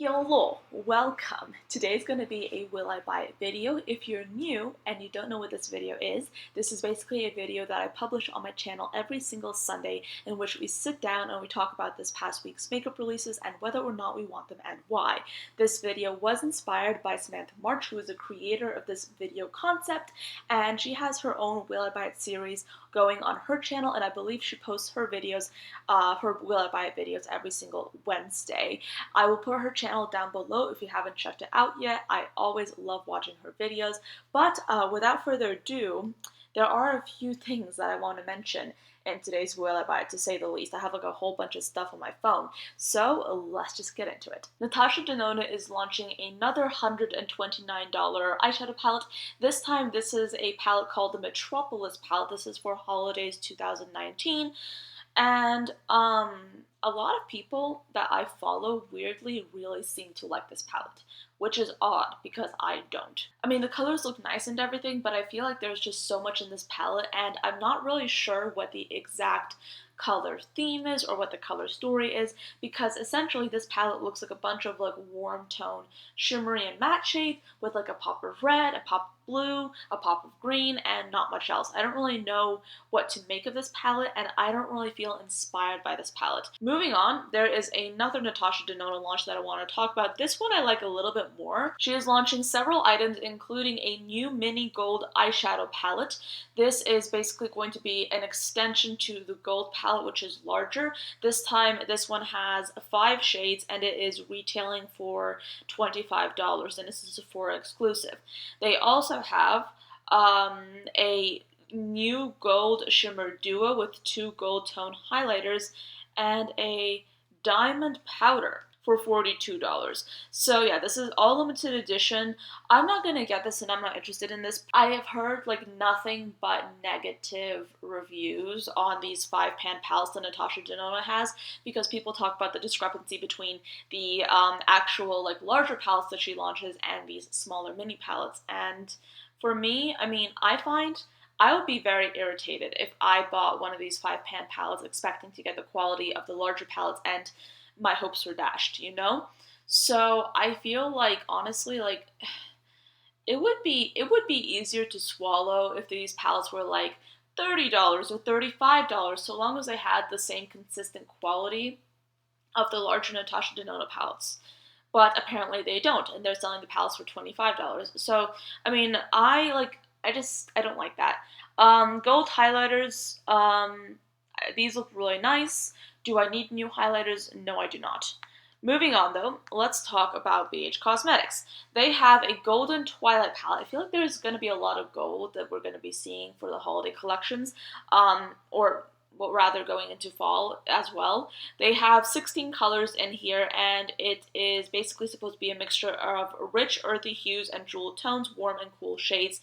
Hello, welcome. Today's going to be a Will I Buy It video. If you're new and you don't know what this video is, this is basically a video that I publish on my channel every single Sunday in which we sit down and we talk about this past week's makeup releases and whether or not we want them and why. This video was inspired by Samantha, who is the creator of this video concept, and she has her own Will I Buy It series going on her channel, and I believe she posts her videos, her Will I Buy It videos every single Wednesday. I will put her channel down below if you haven't checked it out yet. I always love watching her videos, but without further ado, there are a few things that I want to mention in today's Will I Buy It, to say the least. I have like a whole bunch of stuff on my phone, so let's just get into it. Natasha Damona is launching another $129 eyeshadow palette. This time this is a palette called the Metropolis palette. This is for holidays 2019. And a lot of people that I follow weirdly really seem to like this palette, which is odd because I don't. I mean, the colors look nice and everything, but I feel like there's just so much in this palette, and I'm not really sure what the exact color theme is or what the color story is, because essentially this palette looks like a bunch of like warm tone shimmery and matte shades with like a pop of red, a pop of blue, a pop of green, and not much else. I don't really know what to make of this palette, and I don't really feel inspired by this palette. Moving on, there is another Natasha Denona launch that I want to talk about. This one I like a little bit more. She is launching several items, including a new mini gold eyeshadow palette. This is basically going to be an extension to the gold palette, which is larger. This time, this one has 5 shades, and it is retailing for $25, and this is a Sephora exclusive. They also have a new gold shimmer duo with 2 gold tone highlighters and a diamond powder for $42. So yeah, this is all limited edition. I'm not gonna get this and I'm not interested in this. I have heard like nothing but negative reviews on these 5-pan palettes that Natasha Denona has, because people talk about the discrepancy between the actual like larger palettes that she launches and these smaller mini palettes. And for me, I mean, I find I would be very irritated if I bought one of these 5-pan palettes expecting to get the quality of the larger palettes and my hopes were dashed, you know? So I feel like, honestly, like, it would be easier to swallow if these palettes were like $30 or $35, so long as they had the same consistent quality of the larger Natasha Denona palettes. But apparently they don't, and they're selling the palettes for $25. So, I mean, I don't like that. Gold highlighters, these look really nice. Do I need new highlighters? No, I do not. Moving on though, let's talk about BH Cosmetics. They have a golden twilight palette. I feel like there's going to be a lot of gold that we're going to be seeing for the holiday collections, or well, rather going into fall as well. They have 16 colors in here, and it is basically supposed to be a mixture of rich earthy hues and jewel tones, warm and cool shades.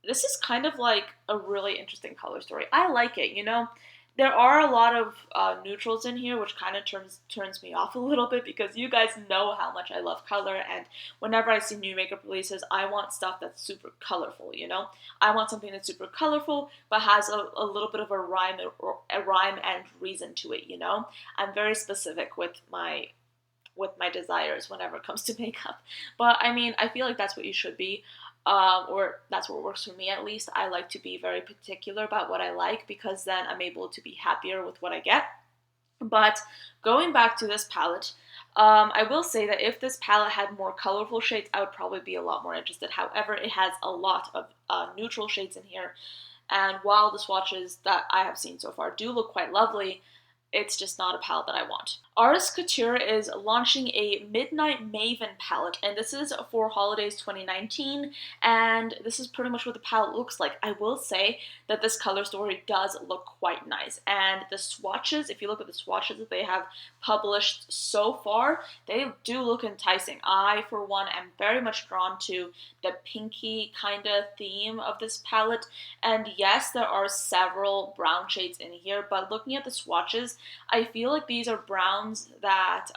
This is kind of like a really interesting color story. I like it, you know. There are a lot of neutrals in here, which kind of turns me off a little bit, because you guys know how much I love color, and whenever I see new makeup releases, I want stuff that's super colorful, you know? I want something that's super colorful, but has a little bit of a rhyme and reason to it, you know? I'm very specific with my desires whenever it comes to makeup. But I mean, I feel like that's what you should be. Or that's what works for me at least. I like to be very particular about what I like, because then I'm able to be happier with what I get. But going back to this palette, I will say that if this palette had more colorful shades, I would probably be a lot more interested. However, it has a lot of neutral shades in here, and while the swatches that I have seen so far do look quite lovely, it's just not a palette that I want. Artist Couture is launching a Midnight Maven palette, and this is for holidays 2019, and this is pretty much what the palette looks like. I will say that this color story does look quite nice, and the swatches, if you look at the swatches that they have published so far, they do look enticing. I, for one, am very much drawn to the pinky kind of theme of this palette, and yes, there are several brown shades in here, but looking at the swatches, I feel like these are browns that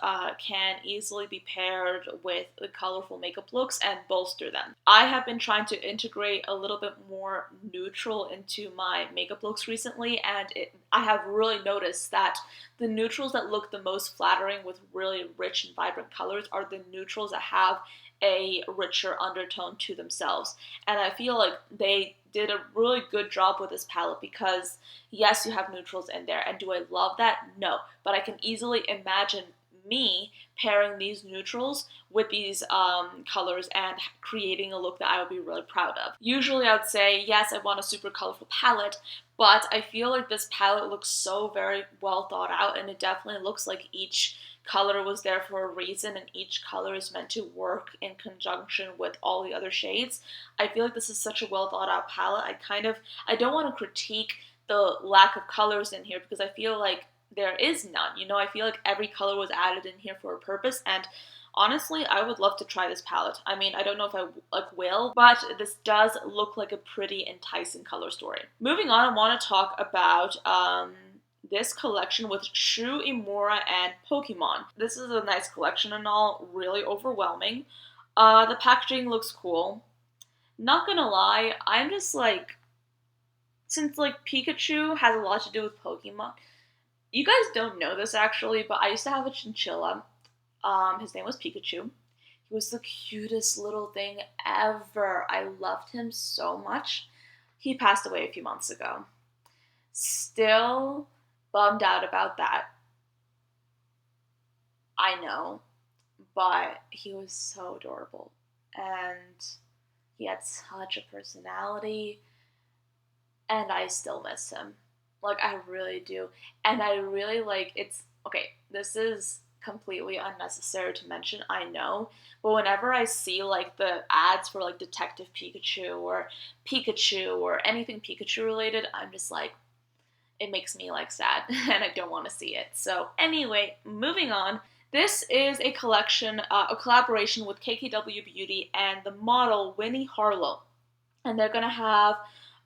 can easily be paired with the colorful makeup looks and bolster them. I have been trying to integrate a little bit more neutral into my makeup looks recently, and I have really noticed that the neutrals that look the most flattering with really rich and vibrant colors are the neutrals that have a richer undertone to themselves. And I feel like they did a really good job with this palette because yes, you have neutrals in there. And do I love that? No. But I can easily imagine me pairing these neutrals with these colors and creating a look that I would be really proud of. Usually I would say, yes, I want a super colorful palette, but I feel like this palette looks so very well thought out, and it definitely looks like each color was there for a reason and each color is meant to work in conjunction with all the other shades. I feel like this is such a well thought out palette. I don't want to critique the lack of colors in here because I feel like there is none. You know, I feel like every color was added in here for a purpose, and honestly, I would love to try this palette. I mean, I don't know if I will, but this does look like a pretty enticing color story. Moving on, I want to talk about this collection with Shu Uemura and Pokemon. This is a nice collection and all, really overwhelming. The packaging looks cool. Not gonna lie, I'm just like, since like Pikachu has a lot to do with Pokemon, you guys don't know this actually, but I used to have a chinchilla. His name was Pikachu. He was the cutest little thing ever. I loved him so much. He passed away a few months ago. Still bummed out about that. I know, but he was so adorable. And he had such a personality. And I still miss him. Like, I really do. And I really like, it's, okay, this is completely unnecessary to mention, I know, but whenever I see like the ads for like Detective Pikachu or anything Pikachu related, I'm just like, it makes me like sad and I don't want to see it. So anyway, moving on. This is a collection, a collaboration with KKW Beauty and the model Winnie Harlow. And they're gonna have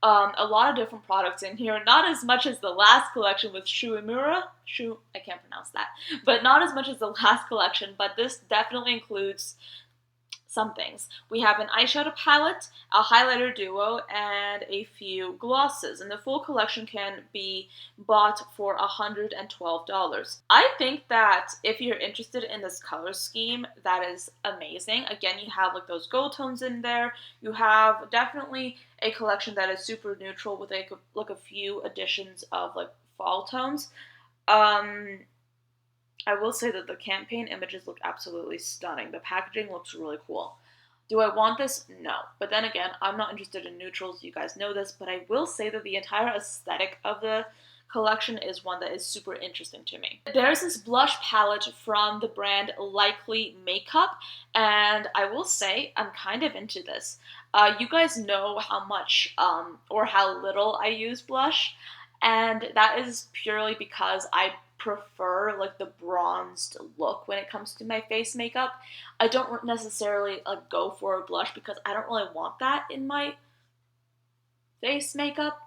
a lot of different products in here, not as much as the last collection with Shu Uemura. I can't pronounce that, but not as much as the last collection, but this definitely includes some things. We have an eyeshadow palette, a highlighter duo, and a few glosses, and the full collection can be bought for $112. I think that if you're interested in this color scheme, that is amazing. Again, you have like those gold tones in there. You have definitely a collection that is super neutral with like a few additions of like fall tones. I will say that the campaign images look absolutely stunning. The packaging looks really cool. Do I want this? No. But then again, I'm not interested in neutrals. You guys know this. But I will say that the entire aesthetic of the collection is one that is super interesting to me. There's this blush palette from the brand Likely Makeup. And I will say I'm kind of into this. You guys know how much or how little I use blush. And that is purely because I prefer like the bronzed look when it comes to my face makeup. I don't necessarily like go for a blush because I don't really want that in my face makeup,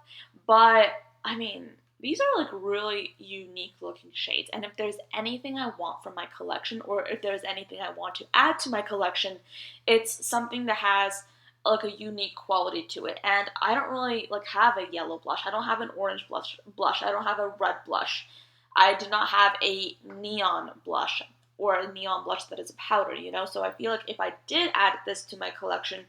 but I mean, these are like really unique looking shades, and if there's anything I want from my collection, or if there's anything I want to add to my collection, it's something that has like a unique quality to it. And I don't really like have a yellow blush. I don't have an orange blush. I don't have a red blush. I do not have a neon blush or a neon blush that is a powder, you know? So I feel like if I did add this to my collection,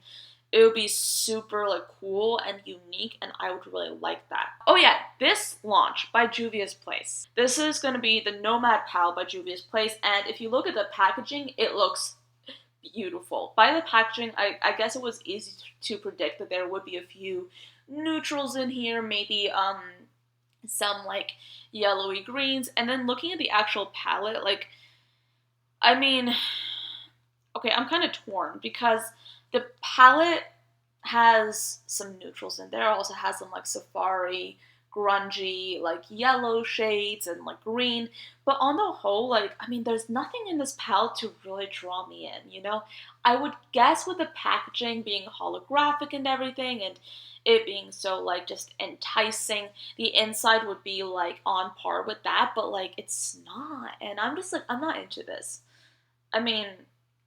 it would be super like cool and unique, and I would really like that. Oh yeah, this launch by Judys Place. This is going to be the Nomad Pal by Judys Place, and if you look at the packaging, it looks beautiful. By the packaging, I guess it was easy to predict that there would be a few neutrals in here, maybe some like yellowy greens, and then looking at the actual palette, like, I mean, okay, I'm kind of torn because the palette has some neutrals in there, also has some like safari, grungy, like yellow shades and like green, but on the whole, like, I mean, there's nothing in this palette to really draw me in, you know? I would guess with the packaging being holographic and everything, and it being so like just enticing, the inside would be like on par with that, but like it's not, and I'm just like, I'm not into this. I mean,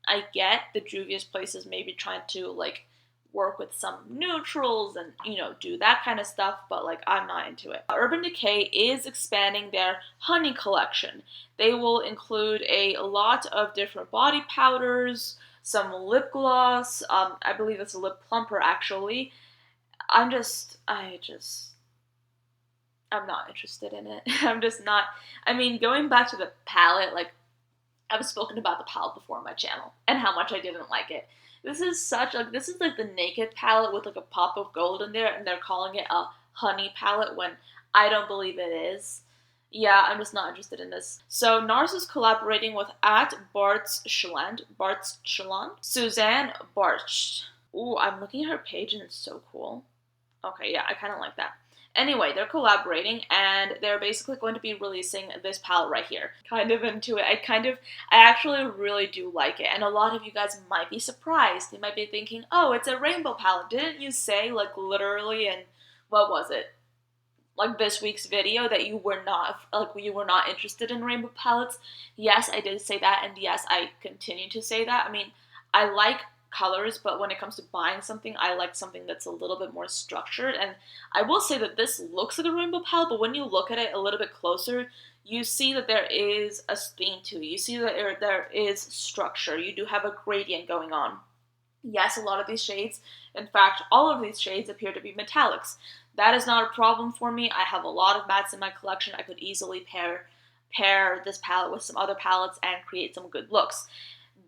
I get the Judys Place is maybe trying to like work with some neutrals and, you know, do that kind of stuff, but like I'm not into it. Urban Decay is expanding their honey collection. They will include a lot of different body powders, some lip gloss, I believe it's a lip plumper actually. I'm not interested in it. I'm just not, I mean, going back to the palette, like I've spoken about the palette before on my channel and how much I didn't like it. This is like the Naked palette with like a pop of gold in there, and they're calling it a honey palette when I don't believe it is. Yeah, I'm just not interested in this. So NARS is collaborating with at Bart's Chaland, Suzanne Bartsch. Ooh, I'm looking at her page and it's so cool. Okay, yeah, I kind of like that. Anyway, they're collaborating and they're basically going to be releasing this palette right here. Kind of into it. I actually really do like it. And a lot of you guys might be surprised. You might be thinking, oh, it's a rainbow palette. Didn't you say, like, literally in, what was it? Like this week's video that you were not interested in rainbow palettes? Yes, I did say that. And yes, I continue to say that. I mean, I like colors, but when it comes to buying something, I like something that's a little bit more structured. And I will say that this looks like a rainbow palette, but when you look at it a little bit closer, you see that there is a theme to it. You see that there is structure. You do have a gradient going on. Yes, a lot of these shades, in fact, all of these shades appear to be metallics. That is not a problem for me. I have a lot of mattes in my collection. I could easily pair this palette with some other palettes and create some good looks.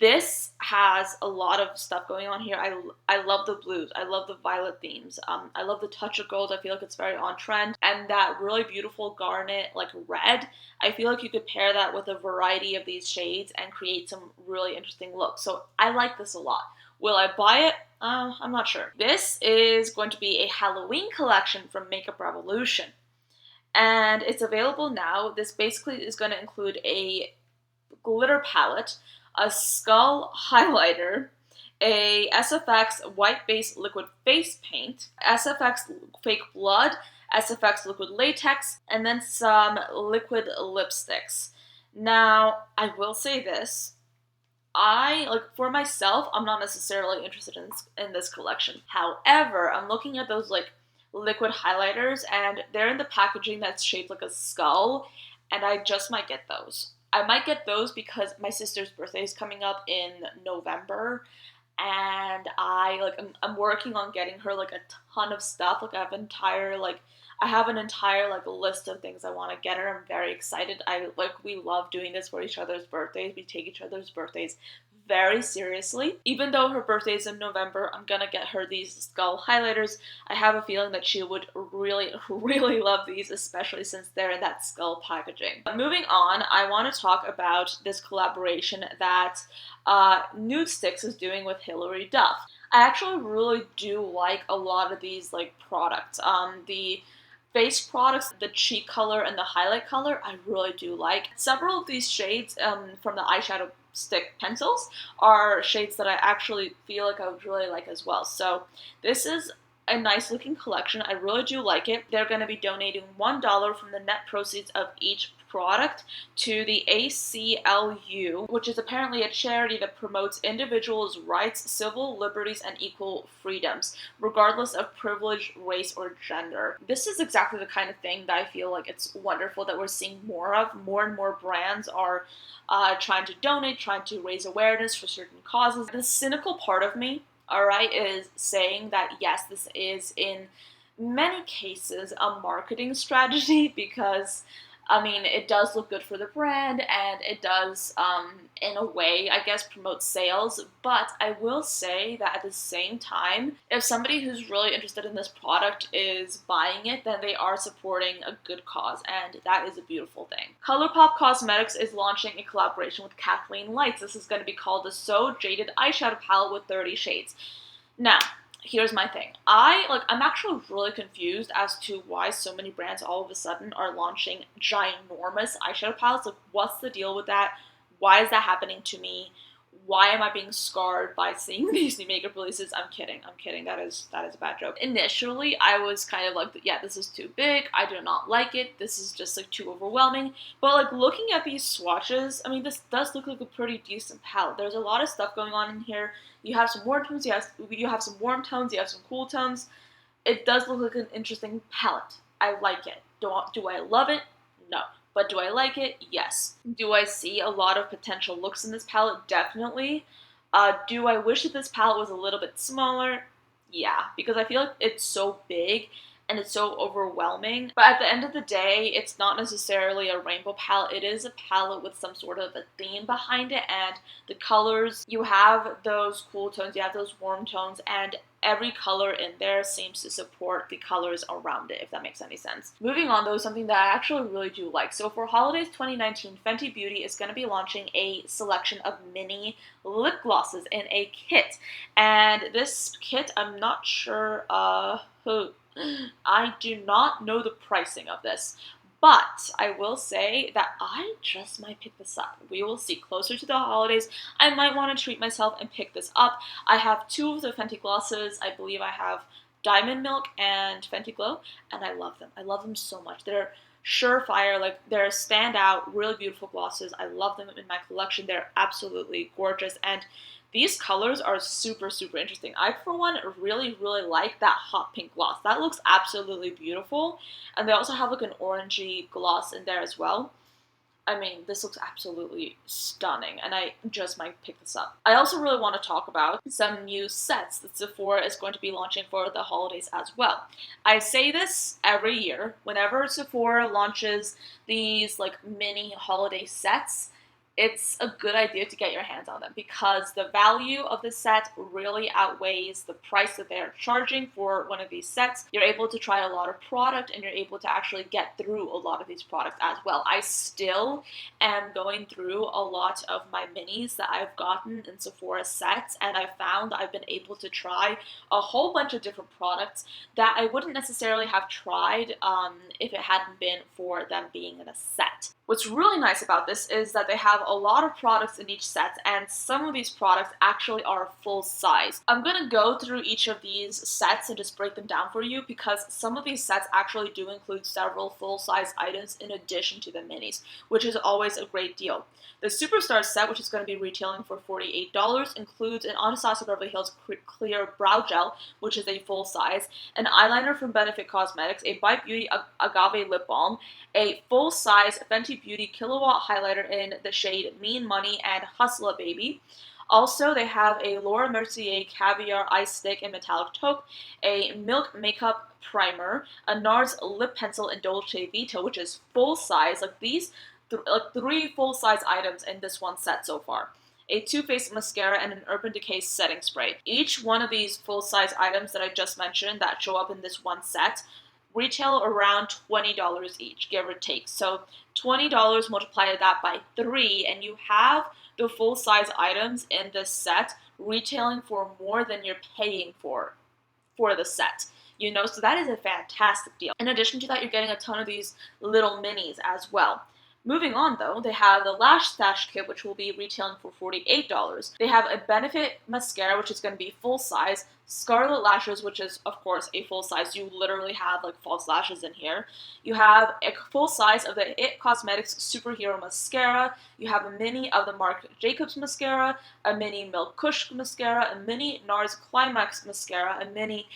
This has a lot of stuff going on here. I love the blues. I love the violet themes. I love the touch of gold. I feel like it's very on trend. And that really beautiful garnet, like red, I feel like you could pair that with a variety of these shades and create some really interesting looks. So I like this a lot. Will I buy it? I'm not sure. This is going to be a Halloween collection from Makeup Revolution. And it's available now. This basically is going to include a glitter palette, a skull highlighter, a SFX white base liquid face paint, SFX fake blood, SFX liquid latex, and then some liquid lipsticks. Now, I will say this. For myself, I'm not necessarily interested in this collection. However, I'm looking at those like liquid highlighters and they're in the packaging that's shaped like a skull, and I just might get those. I might get those because my sister's birthday is coming up in November, and I'm working on getting her like a ton of stuff. Like I have an entire list of things I want to get her. I'm very excited. We love doing this for each other's birthdays. We take each other's birthdays very seriously. Even though her birthday is in November, I'm gonna get her these skull highlighters. I have a feeling that she would really, really love these, especially since they're in that skull packaging. But moving on, I want to talk about this collaboration that Nude Stix is doing with Hilary Duff. I actually really do like a lot of these like products. The face products, the cheek color and the highlight color, I really do like. Several of these shades from the eyeshadow stick pencils are shades that I actually feel like I would really like as well. So this is a nice looking collection. I really do like it. They're going to be donating $1 from the net proceeds of each product to the ACLU, which is apparently a charity that promotes individuals' rights, civil liberties, and equal freedoms, regardless of privilege, race, or gender. This is exactly the kind of thing that I feel like it's wonderful that we're seeing more of. More and more brands are trying to donate, trying to raise awareness for certain causes. The cynical part of me, alright, is saying that yes, this is in many cases a marketing strategy because I mean, it does look good for the brand, and it does, in a way, I guess, promote sales. But I will say that at the same time, if somebody who's really interested in this product is buying it, then they are supporting a good cause, and that is a beautiful thing. Colourpop Cosmetics is launching a collaboration with Kathleen Lights. This is going to be called the So Jaded Eyeshadow Palette with 30 shades. Now, here's my thing. I'm actually really confused as to why so many brands all of a sudden are launching ginormous eyeshadow palettes. Like, what's the deal with that? Why is that happening to me? why am I being scarred by seeing these new makeup releases? I'm kidding. That is a bad joke. Initially, I was kind of like, yeah, this is too big. I do not like it. This is just like too overwhelming. But like looking at these swatches, I mean, this does look like a pretty decent palette. There's a lot of stuff going on in here. You have some warm tones. You have some warm tones. You have some cool tones. It does look like an interesting palette. I like it. Do I love it? No. But do I like it? Yes. Do I see a lot of potential looks in this palette? Definitely. Do I wish that this palette was a little bit smaller? Yeah, because I feel like it's so big and it's so overwhelming. But at the end of the day, it's not necessarily a rainbow palette. It is a palette with some sort of a theme behind it, and the colors, you have those cool tones, you have those warm tones, and every color in there seems to support the colors around it, if that makes any sense. Moving on though, something that I actually really do like. So for holidays 2019, Fenty Beauty is going to be launching a selection of mini lip glosses in a kit. And this kit, I'm not sure, I do not know the pricing of this. But I will say that I just might pick this up. We will see. Closer to the holidays, I might want to treat myself and pick this up. I have two of the Fenty glosses. I believe I have Diamond Milk and Fenty Glow, and I love them. I love them so much. They're surefire, like they're standout, really beautiful glosses. I love them in my collection. They're absolutely gorgeous, and these colors are super, super interesting. I, for one, really, really like that hot pink gloss. That looks absolutely beautiful. And they also have like an orangey gloss in there as well. I mean, this looks absolutely stunning, and I just might pick this up. I also really want to talk about some new sets that Sephora is going to be launching for the holidays as well. I say this every year. Whenever Sephora launches these like mini holiday sets, it's a good idea to get your hands on them because the value of the set really outweighs the price that they're charging for one of these sets. You're able to try a lot of product and you're able to actually get through a lot of these products as well. I still am going through a lot of my minis that I've gotten in Sephora sets, and I found I've been able to try a whole bunch of different products that I wouldn't necessarily have tried if it hadn't been for them being in a set. What's really nice about this is that they have a lot of products in each set, and some of these products actually are full size. I'm going to go through each of these sets and just break them down for you because some of these sets actually do include several full size items in addition to the minis, which is always a great deal. The Superstar set, which is going to be retailing for $48, includes an Anastasia Beverly Hills Clear Brow Gel, which is a full size, an eyeliner from Benefit Cosmetics, a Bite Beauty Agave Lip Balm, a full-size Fenty Beauty Kilowatt highlighter in the shade Mean Money and Hustla Baby. Also, they have a Laura Mercier Caviar Eye Stick in Metallic Taupe, a Milk Makeup Primer, a NARS Lip Pencil in Dolce Vita, which is full-size. Like these, three full-size items in this one set so far. A Too Faced mascara, and an Urban Decay setting spray. Each one of these full-size items that I just mentioned that show up in this one set retail around $20 each, give or take. So $20 multiply that by 3, and you have the full-size items in this set retailing for more than you're paying for the set. You know, so that is a fantastic deal. In addition to that, you're getting a ton of these little minis as well. Moving on though, they have the Lash Stash Kit, which will be retailing for $48. They have a Benefit Mascara, which is going to be full size, Scarlet Lashes, which is of course a full size. You literally have like false lashes in here. You have a full size of the IT Cosmetics Superhero Mascara. You have a mini of the Marc Jacobs Mascara, a mini Milk Kush Mascara, a mini NARS Climax Mascara, a mini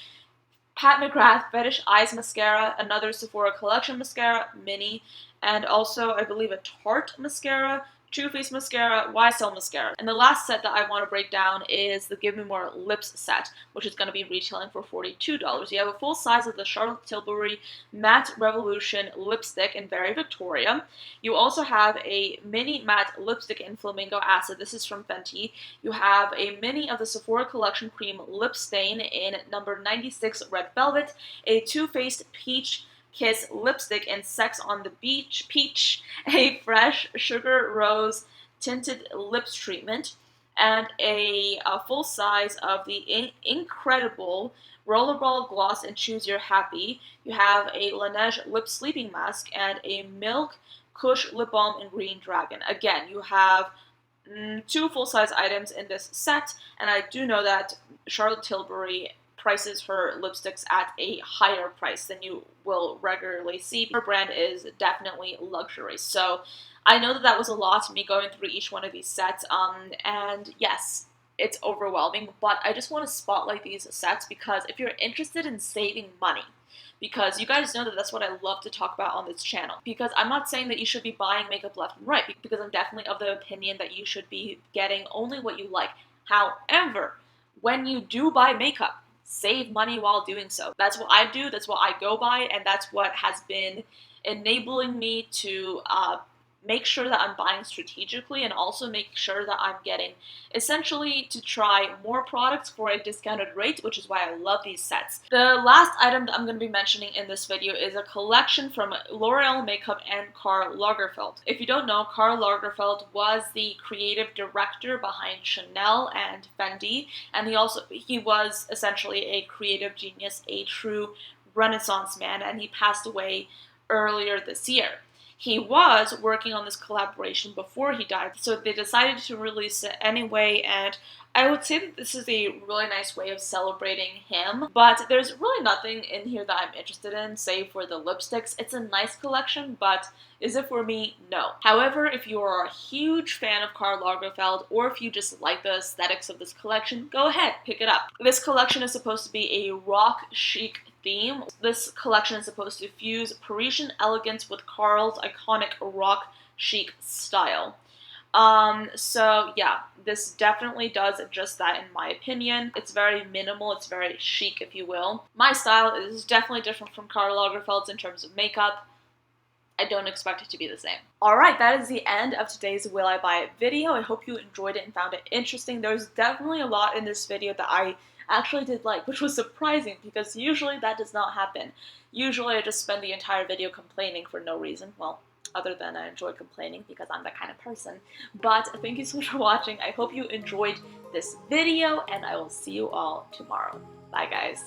Pat McGrath Fetish Eyes Mascara, another Sephora Collection Mascara, mini, and also, I believe, a Tarte Mascara, Too Faced Mascara, YSL Mascara. And the last set that I want to break down is the Give Me More Lips set, which is going to be retailing for $42. You have a full size of the Charlotte Tilbury Matte Revolution Lipstick in Very Victoria. You also have a mini matte lipstick in Flamingo Acid. This is from Fenty. You have a mini of the Sephora Collection Cream Lip Stain in number 96 Red Velvet, a Too Faced Peach Kiss lipstick in Sex on the Beach Peach, a fresh Sugar Rose tinted lips treatment, and a full size of the incredible Rollerball Gloss in Choose Your Happy. You have a Laneige lip sleeping mask and a Milk Kush lip balm in Green Dragon. Again, you have two full-size items in this set, and I do know that Charlotte Tilbury prices her lipsticks at a higher price than you will regularly see. Her brand is definitely luxury, so I know that that was a lot, me going through each one of these sets, and yes, it's overwhelming, but I just want to spotlight these sets because if you're interested in saving money, because you guys know that that's what I love to talk about on this channel. Because I'm not saying that you should be buying makeup left and right, because I'm definitely of the opinion that you should be getting only what you like. However, when you do buy makeup, save money while doing so. That's what I do, that's what I go by, and that's what has been enabling me to make sure that I'm buying strategically and also make sure that I'm getting essentially to try more products for a discounted rate, which is why I love these sets. The last item that I'm going to be mentioning in this video is a collection from L'Oreal Makeup and Karl Lagerfeld. If you don't know, Karl Lagerfeld was the creative director behind Chanel and Fendi, and he was essentially a creative genius, a true Renaissance man, and he passed away earlier this year. He was working on this collaboration before he died, so they decided to release it anyway, and I would say that this is a really nice way of celebrating him, but there's really nothing in here that I'm interested in, save for the lipsticks. It's a nice collection, but is it for me? No. However, if you are a huge fan of Karl Lagerfeld, or if you just like the aesthetics of this collection, go ahead, pick it up. This collection is supposed to be a rock chic theme. This collection is supposed to fuse Parisian elegance with Karl's iconic rock chic style. So yeah, this definitely does just that in my opinion. It's very minimal, it's very chic, if you will. My style is definitely different from Karl Lagerfeld's in terms of makeup. I don't expect it to be the same. Alright, that is the end of today's Will I Buy It video. I hope you enjoyed it and found it interesting. There's definitely a lot in this video that I actually did like, which was surprising because usually that does not happen. Usually I just spend the entire video complaining for no reason. Well, other than I enjoy complaining because I'm that kind of person. But thank you so much for watching. I hope you enjoyed this video and I will see you all tomorrow. Bye guys.